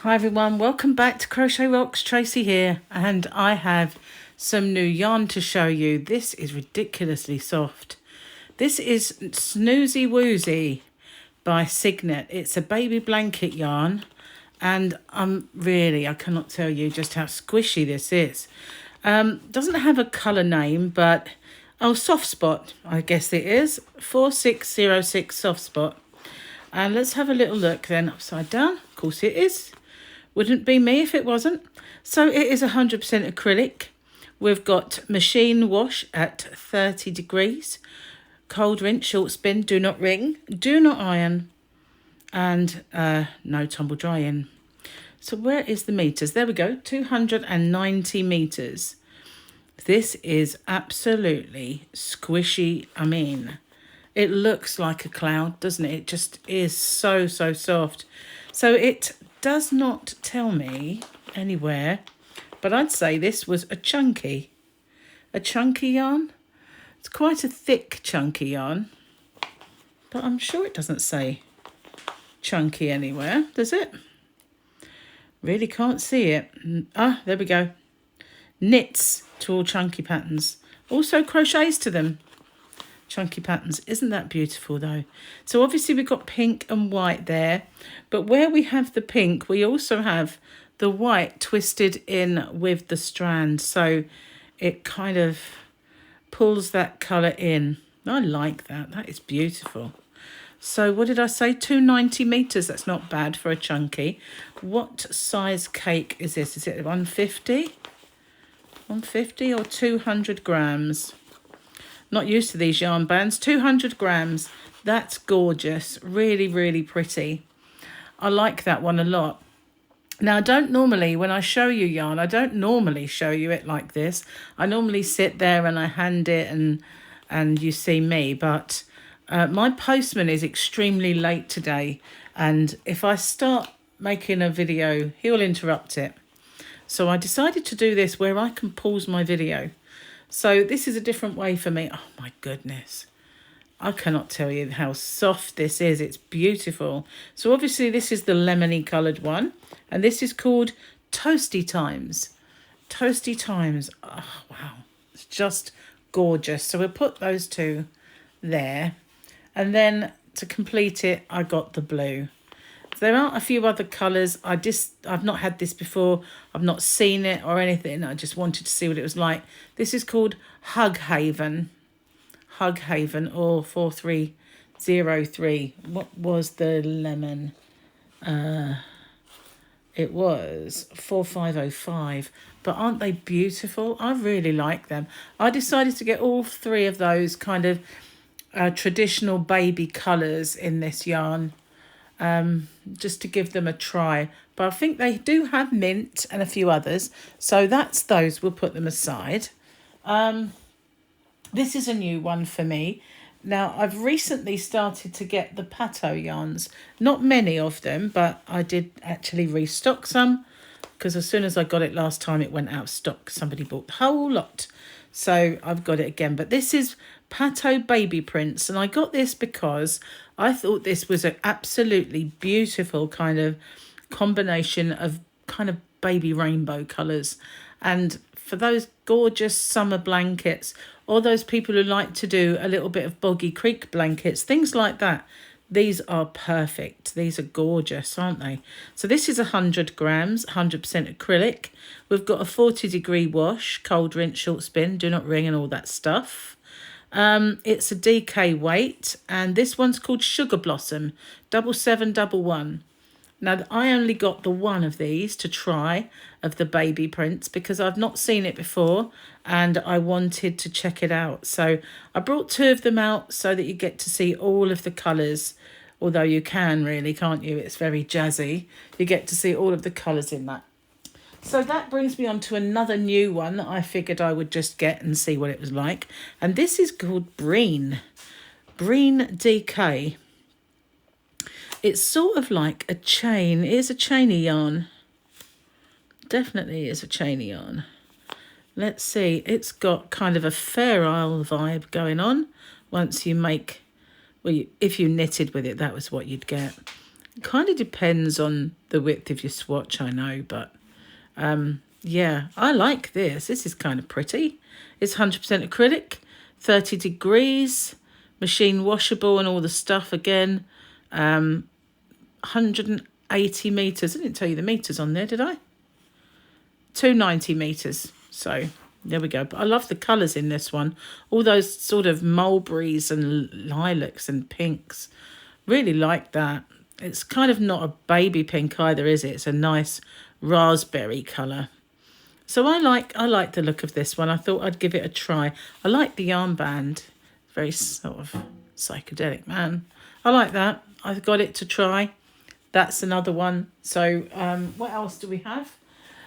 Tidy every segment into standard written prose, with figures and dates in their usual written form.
Hi everyone, welcome back to Crochet Rocks. Tracy here, and I have some new yarn to show you. This is ridiculously soft. This is Snoozy Woozy by Cygnet. It's a baby blanket yarn, and I cannot tell you just how squishy this is. Doesn't have a colour name, but soft spot, I guess it is 4606 soft spot. And let's have a little look then. Upside down, of course it is. Wouldn't be me if it wasn't. So it is 100% acrylic. We've got machine wash at 30 degrees. Cold rinse, short spin, do not wring, do not iron, and no tumble drying. So where is the meters? There we go, 290 meters. This is absolutely squishy. I mean, it looks like a cloud, doesn't it? It just is so soft. So it does not tell me anywhere, but I'd say this was a chunky yarn. It's quite a thick chunky yarn, but I'm sure it doesn't say chunky anywhere, does it? Really can't see it. There we go. Knits to all chunky patterns. Also crochets to them. Chunky patterns. Isn't that beautiful though? So obviously we've got pink and white there, but where we have the pink, we also have the white twisted in with the strand, so it kind of pulls that colour in. I like that. That is beautiful. So what did I say? 290 meters. That's not bad for a chunky. What size cake is this? Is it 150? 150 or 200 grams? Not used to these yarn bands. 200 grams. That's gorgeous. Really pretty. I like that one a lot. Now, I don't normally, when I show you yarn, I don't normally show you it like this. I normally sit there and I hand it and you see me. But my postman is extremely late today. And if I start making a video, he'll interrupt it. So I decided to do this where I can pause my video. So this is a different way for me. Oh my goodness. I cannot tell you how soft this is. It's beautiful. So obviously this is the lemony coloured one. And this is called Toasty Times. Toasty Times. Oh, wow. It's just gorgeous. So we'll put those two there. And then to complete it, I got the blue. There are a few other colours. I've not had this before. I've not seen it or anything. I just wanted to see what it was like. This is called Hug Haven. Hug Haven or 4303. What was the lemon? It was 4505. But aren't they beautiful? I really like them. I decided to get all three of those kind of traditional baby colours in this yarn. Just to give them a try, but I think they do have mint and a few others, so that's those. We'll put them aside. This is a new one for me. Now, I've recently started to get the Pau yarns. Not many of them, but I did actually restock some, because as soon as I got it last time, it went out of stock. Somebody bought the whole lot, so I've got it again. But this is Pau Baby Prints, and I got this because I thought this was an absolutely beautiful kind of combination of kind of baby rainbow colours. And for those gorgeous summer blankets, or those people who like to do a little bit of boggy creek blankets, things like that, these are perfect. These are gorgeous, aren't they? So this is 100 grams, 100% acrylic. We've got a 40-degree wash, cold rinse, short spin, do not wring and all that stuff. It's a DK weight, and this one's called Sugar Blossom 7711. Now, I only got the one of these to try of the baby prints because I've not seen it before and I wanted to check it out. So I brought two of them out so that you get to see all of the colours, although you can really, can't you? It's very jazzy. You get to see all of the colours in that. So that brings me on to another new one that I figured I would just get and see what it was like. And this is called Breen DK. It's sort of like a chain. It is a chainy yarn. Definitely is a chainy yarn. Let's see. It's got kind of a Fair Isle vibe going on. Once you make, well, if you knitted with it, that was what you'd get. kind of depends on the width of your swatch, I know, but yeah, I like this. This is kind of pretty. It's 100% acrylic, 30 degrees, machine washable and all the stuff again. 180 meters. I didn't tell you the meters on there, did I? 290 meters. So there we go. But I love the colours in this one. All those sort of mulberries and lilacs and pinks. Really like that. It's kind of not a baby pink either, is it? It's a nice raspberry colour. So I like the look of this one. I thought I'd give it a try. I like the armband. Very sort of psychedelic, man. I like that. I've got it to try. That's another one. So what else do we have?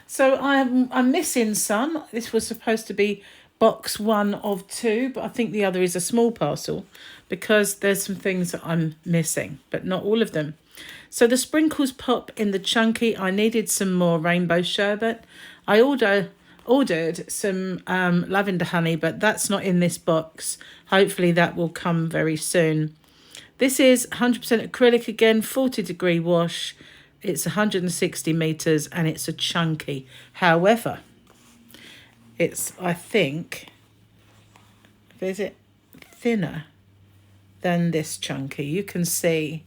So I'm missing some. This was supposed to be box 1 of 2, but I think the other is a small parcel because there's some things that I'm missing, but not all of them. So the sprinkles pop in the chunky. I needed some more rainbow sherbet. I ordered some lavender honey, but that's not in this box. Hopefully that will come very soon. This is 100% acrylic again, 40 degree wash. It's 160 meters and it's a chunky. However, it's, I think, is it thinner than this chunky? You can see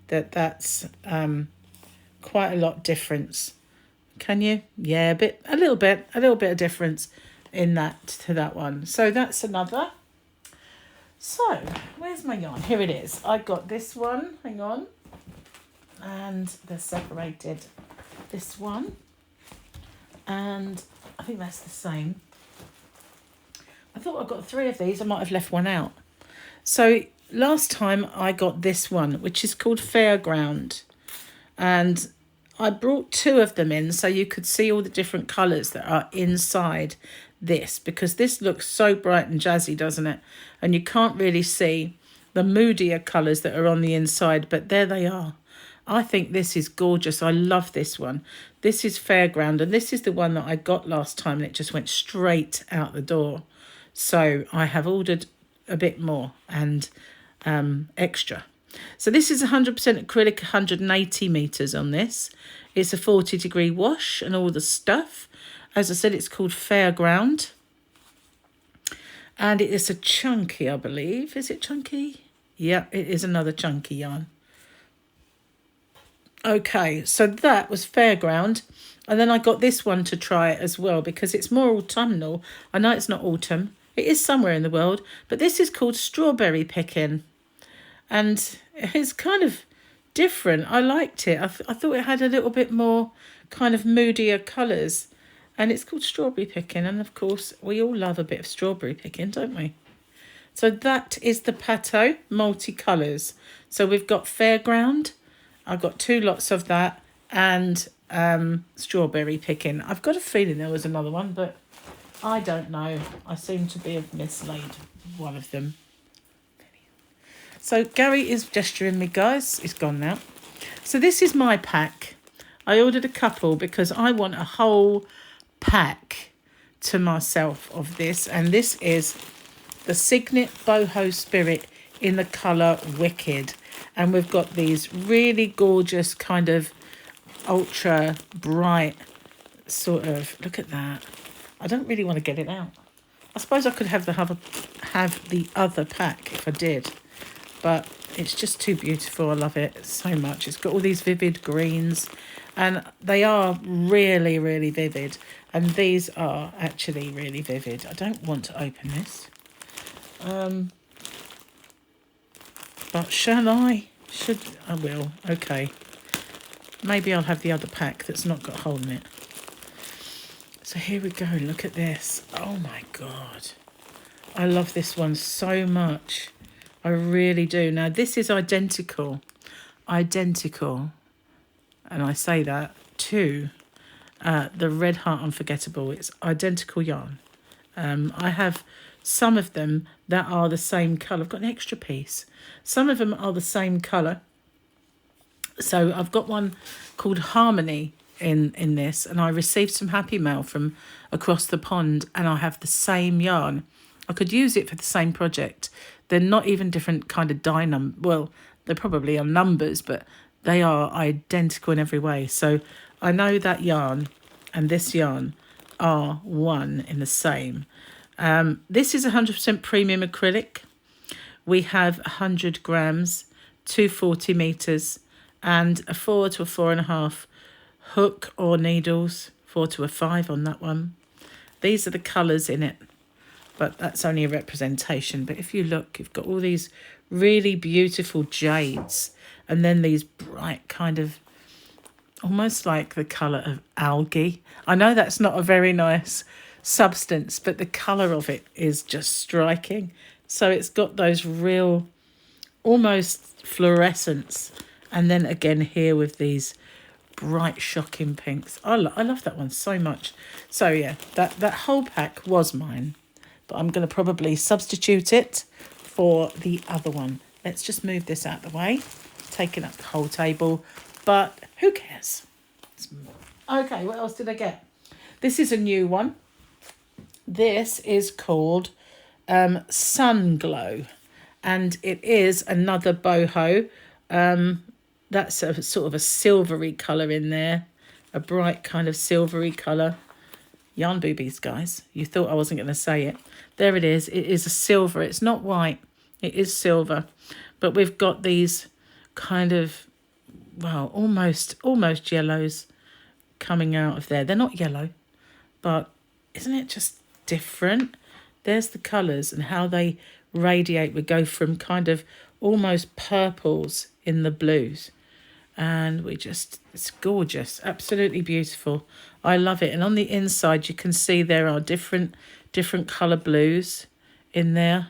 that that's quite a lot difference. Can you? Yeah, a little bit of difference in that to that one. So that's another. So where's my yarn? Here it is. I got this one. Hang on. And they're separated. This one. And I think that's the same. I thought I got 3 of these. I might have left one out. So last time I got this one, which is called Fairground. And I brought 2 of them in so you could see all the different colours that are inside this, because this looks so bright and jazzy, doesn't it? And you can't really see the moodier colours that are on the inside, but there they are. I think this is gorgeous. I love this one. This is Fairground, and this is the one that I got last time, and it just went straight out the door. So I have ordered a bit more and extra. So this is 100% acrylic, 180 meters on this. It's a 40 degree wash and all the stuff. As I said, it's called Fairground. And it is a chunky, I believe. Is it chunky? Yeah, it is another chunky yarn. Okay, so that was Fairground. And then I got this one to try as well because it's more autumnal. I know it's not autumn. It is somewhere in the world. But this is called Strawberry Picking. And it's kind of different. I liked it. I thought it had a little bit more kind of moodier colours. And it's called Strawberry Picking. And, of course, we all love a bit of strawberry picking, don't we? So that is the Pateau multicolours. So we've got Fairground. I've got 2 lots of that. And Strawberry Picking. I've got a feeling there was another one, but I don't know. I seem to be mislaid one of them. So Gary is gesturing me, guys. It's gone now. So this is my pack. I ordered a couple because I want a whole pack to myself of this. And this is the Cygnet Boho Spirit in the colour Wicked. And we've got these really gorgeous kind of ultra bright sort of, look at that. I don't really want to get it out. I suppose I could have the other pack if I did. But it's just too beautiful. I love it so much. It's got all these vivid greens. And they are really, really vivid. And these are actually really vivid. I don't want to open this. But shall I? I will. Okay. Maybe I'll have the other pack that's not got a hole in it. So here we go. Look at this. Oh, my God. I love this one so much. I really do. Now, this is identical, and I say that to the Red Heart Unforgettable. It's identical yarn. I have some of them that are the same colour. I've got an extra piece. Some of them are the same colour. So I've got one called Harmony in this, and I received some happy mail from across the pond, and I have the same yarn. I could use it for the same project. They're not even different kind of dye number. Well, they probably are numbers, but They are identical in every way. So I know that yarn and this yarn are one in the same. This is 100% premium acrylic. We have 100 grams, 240 meters, and a 4 to a 4.5 hook or needles, 4 to a 5 on that one. These are the colours in it, but that's only a representation. But if you look, you've got all these really beautiful jades, and then these bright kind of, almost like the colour of algae. I know that's not a very nice substance, but the colour of it is just striking. So it's got those real, almost fluorescence. And then again here with these bright, shocking pinks. I love that one so much. So yeah, that whole pack was mine. But I'm going to probably substitute it for the other one. Let's just move this out of the way. Taking up the whole table. But who cares? Okay, what else did I get? This is a new one. This is called Sun Glow, and it is another boho. That's a sort of a silvery colour in there, a bright kind of silvery colour. Yarn boobies, guys. You thought I wasn't going to say it. There it is. It is a silver. It's not white. It is silver. But we've got these kind of, well, almost yellows coming out of there. They're not yellow, but isn't it just different? There's the colours and how they radiate. We go from kind of almost purples in the blues. And it's gorgeous. Absolutely beautiful. I love it. And on the inside, you can see there are different colour blues in there.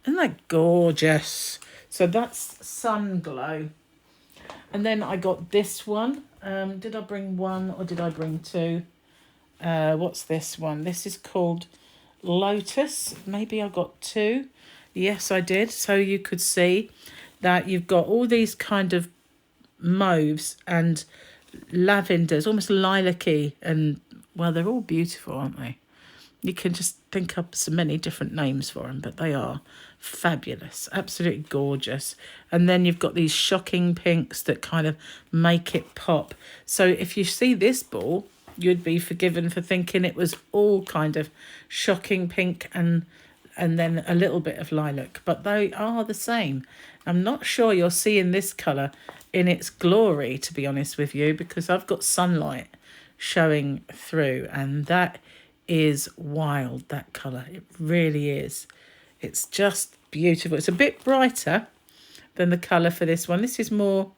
Isn't that gorgeous? So that's Sun Glow. And then I got this one. Did I bring one or did I bring two? What's this one? This is called Lotus. Maybe I got two. Yes, I did. So you could see that you've got all these kind of mauves and lavenders, almost lilac-y, and well, they're all beautiful, aren't they? You can just think up so many different names for them, but they are fabulous, absolutely gorgeous. And then you've got these shocking pinks that kind of make it pop. So if you see this ball, you'd be forgiven for thinking it was all kind of shocking pink and then a little bit of lilac, but they are the same. I'm not sure you're seeing this colour in its glory, to be honest with you, because I've got sunlight showing through, and that is wild, that colour. It really is. It's just beautiful. It's a bit brighter than the colour for this one. This is more,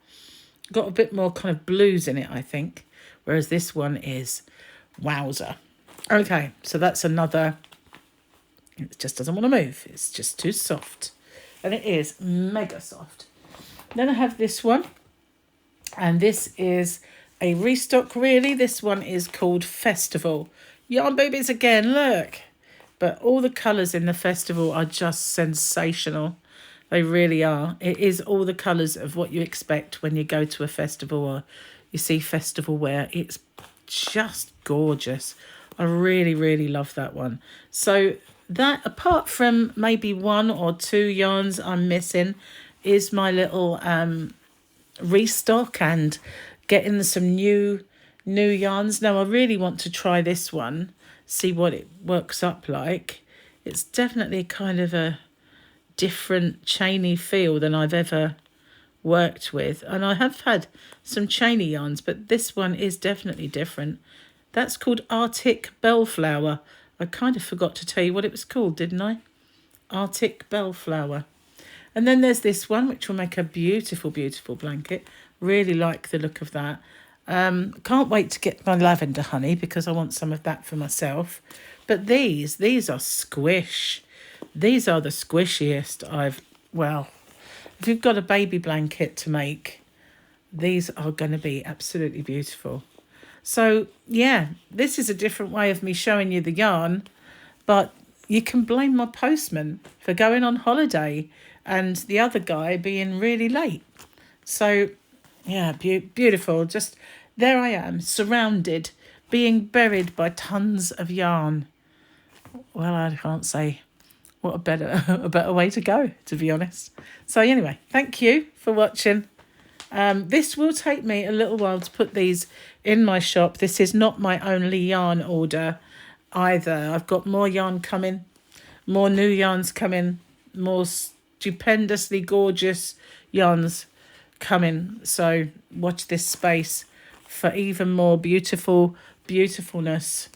got a bit more kind of blues in it, I think, whereas this one is wowzer. Okay, so that's another. It just doesn't want to move. It's just too soft. And it is mega soft. Then I have this one. And this is a restock, really. This one is called Festival. Yarn boobies again, look. But all the colours in the Festival are just sensational. They really are. It is all the colours of what you expect when you go to a festival or you see festival wear. It's just gorgeous. I really, really love that one. So that, apart from maybe one or two yarns I'm missing, is my little restock and getting some new yarns. Now I really want to try this one, see what it works up like. It's definitely kind of a different chainy feel than I've ever worked with, and I have had some chainy yarns, but this one is definitely different. That's called Arctic Bellflower. I kind of forgot to tell you what it was called, didn't I? Arctic Bellflower. And then there's this one, which will make a beautiful, beautiful blanket. Really like the look of that. Can't wait to get my lavender honey because I want some of that for myself. But these are squish. These are the squishiest well, if you've got a baby blanket to make, these are going to be absolutely beautiful. So, yeah, this is a different way of me showing you the yarn, but you can blame my postman for going on holiday and the other guy being really late. So, yeah, beautiful. Just there I am, surrounded, being buried by tons of yarn. Well, I can't say what a better way to go, to be honest. So anyway, thank you for watching. This will take me a little while to put these in my shop. This is not my only yarn order either. I've got more yarn coming, more new yarns coming, more stupendously gorgeous yarns coming. So watch this space for even more beautifulness.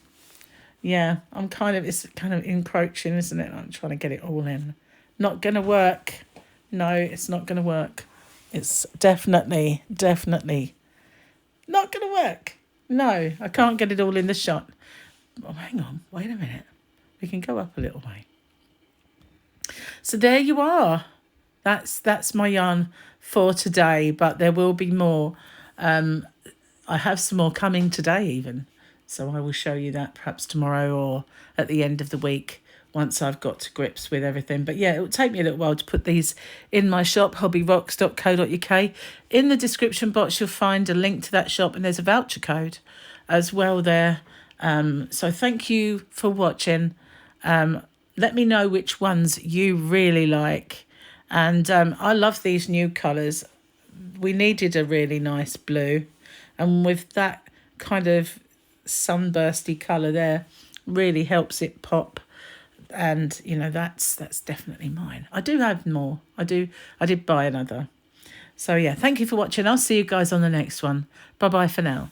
Yeah, it's kind of encroaching, isn't it? I'm trying to get it all in. Not going to work. No, it's not going to work. It's definitely not going to work. No, I can't get it all in the shot. Oh, hang on, wait a minute. We can go up a little way. So there you are. That's my yarn for today, but there will be more. I have some more coming today even. So I will show you that perhaps tomorrow or at the end of the week once I've got to grips with everything. But yeah, it will take me a little while to put these in my shop, hobbyrocks.co.uk. In the description box, you'll find a link to that shop and there's a voucher code as well there. So thank you for watching. Let me know which ones you really like. And I love these new colours. We needed a really nice blue. And with that kind of sunbursty colour there, really helps it pop. And, you know, that's definitely mine. I do have more. I did buy another. So, yeah, thank you for watching. I'll see you guys on the next one. Bye-bye for now.